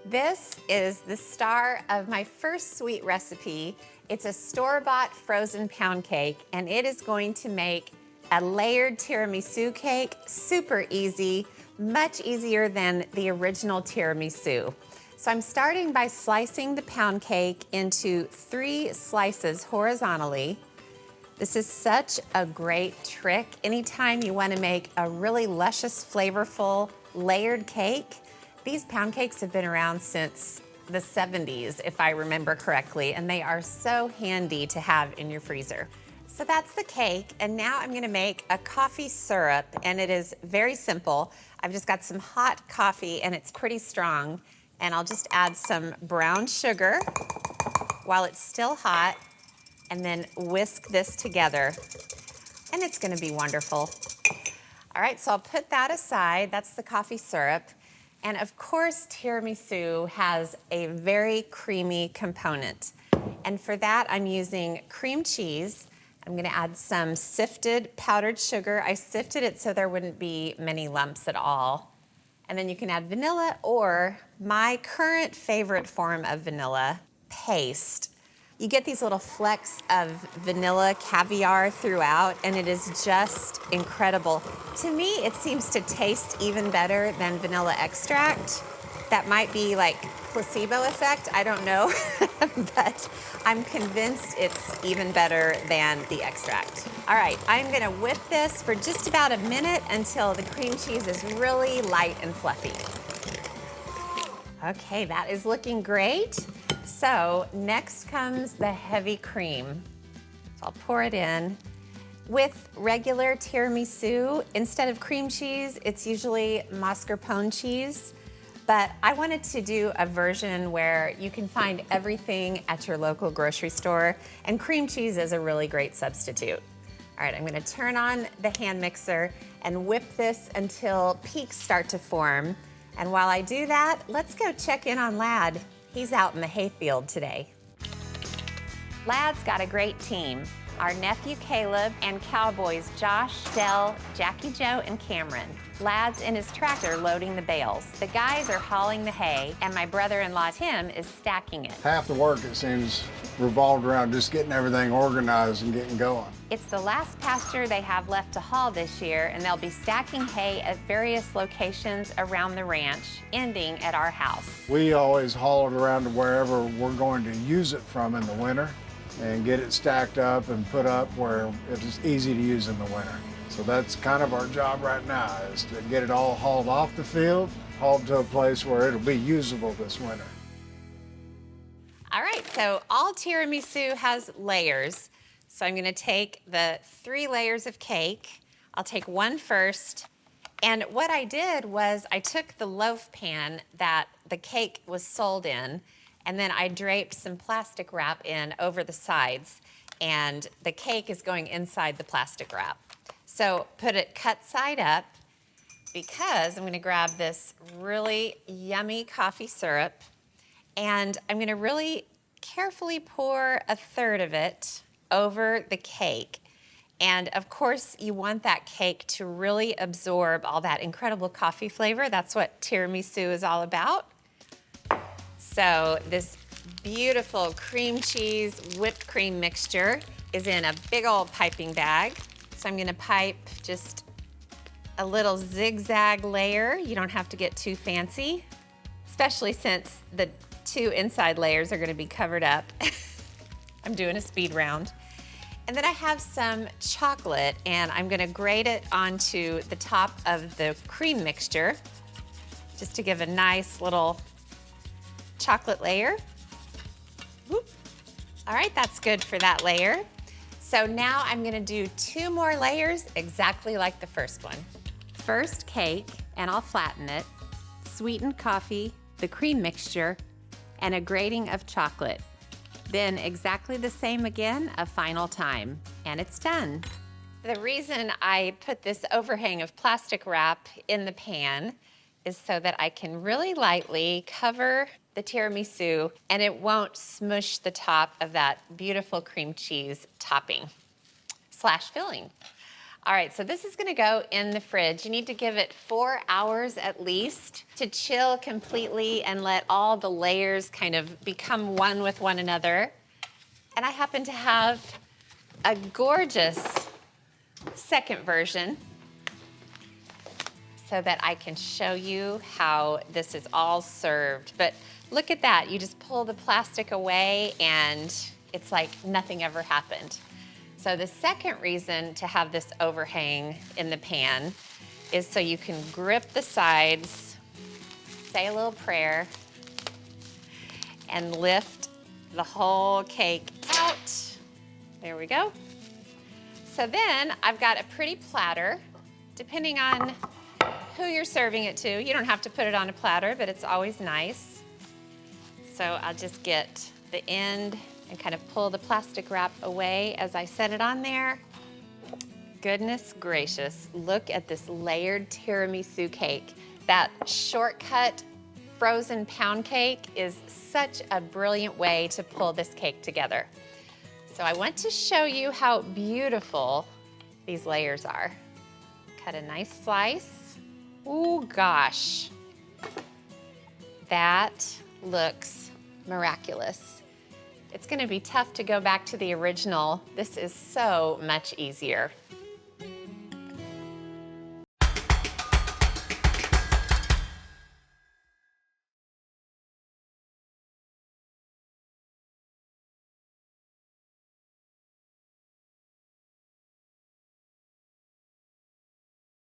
This is the star of my first sweet recipe. It's a store-bought frozen pound cake, and it is going to make a layered tiramisu cake super easy, much easier than the original tiramisu. So I'm starting by slicing the pound cake into 3 slices horizontally. This is such a great trick. Anytime you want to make a really luscious, flavorful, layered cake. These pound cakes have been around since the 70s, if I remember correctly, and they are so handy to have in your freezer. So that's the cake, and now I'm gonna make a coffee syrup, and it is very simple. I've just got some hot coffee, and it's pretty strong, and I'll just add some brown sugar while it's still hot, and then whisk this together, and it's gonna be wonderful. All right, so I'll put that aside. That's the coffee syrup. And of course, tiramisu has a very creamy component. And for that, I'm using cream cheese. I'm gonna add some sifted powdered sugar. I sifted it so there wouldn't be many lumps at all. And then you can add vanilla or my current favorite form of vanilla, paste. You get these little flecks of vanilla caviar throughout, and it is just incredible. To me, it seems to taste even better than vanilla extract. That might be like placebo effect, I don't know, but I'm convinced it's even better than the extract. All right, I'm gonna whip this for just about a minute until the cream cheese is really light and fluffy. Okay, that is looking great. So next comes the heavy cream. So I'll pour it in. With regular tiramisu, instead of cream cheese, it's usually mascarpone cheese. But I wanted to do a version where you can find everything at your local grocery store, and cream cheese is a really great substitute. All right, I'm gonna turn on the hand mixer and whip this until peaks start to form. And while I do that, let's go check in on Lad. He's out in the hayfield today. Lad's got a great team. Our nephew Caleb and cowboys Josh, Dell, Jackie Joe, and Cameron. Lad's in his tractor loading the bales. The guys are hauling the hay, and my brother-in-law Tim is stacking it. Half the work, it seems, revolved around just getting everything organized and getting going. It's the last pasture they have left to haul this year, and they'll be stacking hay at various locations around the ranch, ending at our house. We always haul it around to wherever we're going to use it from in the winter and get it stacked up and put up where it's easy to use in the winter. So that's kind of our job right now, is to get it all hauled off the field, hauled to a place where it'll be usable this winter. All right, so all tiramisu has layers. So I'm gonna take the 3 layers of cake. I'll take one first. And what I did was I took the loaf pan that the cake was sold in, and then I draped some plastic wrap in over the sides, and the cake is going inside the plastic wrap. So put it cut side up, because I'm gonna grab this really yummy coffee syrup, and I'm gonna really carefully pour a third of it over the cake. And of course, you want that cake to really absorb all that incredible coffee flavor. That's what tiramisu is all about. So this beautiful cream cheese whipped cream mixture is in a big old piping bag. So I'm gonna pipe just a little zigzag layer. You don't have to get too fancy, especially since the 2 inside layers are gonna be covered up. I'm doing a speed round. And then I have some chocolate, and I'm gonna grate it onto the top of the cream mixture, just to give a nice little chocolate layer. Whoop. All right, that's good for that layer. So now I'm gonna do 2 more layers exactly like the first one. First cake, and I'll flatten it, sweetened coffee, the cream mixture, and a grating of chocolate. Then exactly the same again a final time, and it's done. The reason I put this overhang of plastic wrap in the pan is so that I can really lightly cover the tiramisu and it won't smush the top of that beautiful cream cheese topping / filling. All right, so this is gonna go in the fridge. You need to give it 4 hours at least to chill completely and let all the layers kind of become one with one another. And I happen to have a gorgeous second version so that I can show you how this is all served. But look at that, you just pull the plastic away and it's like nothing ever happened. So the second reason to have this overhang in the pan is so you can grip the sides, say a little prayer, and lift the whole cake out. There we go. So then I've got a pretty platter, depending on who you're serving it to. You don't have to put it on a platter, but it's always nice. So I'll just get the end and kind of pull the plastic wrap away as I set it on there. Goodness gracious, look at this layered tiramisu cake. That shortcut frozen pound cake is such a brilliant way to pull this cake together. So I want to show you how beautiful these layers are. Cut a nice slice. Oh gosh, that looks miraculous. It's gonna be tough to go back to the original. This is so much easier.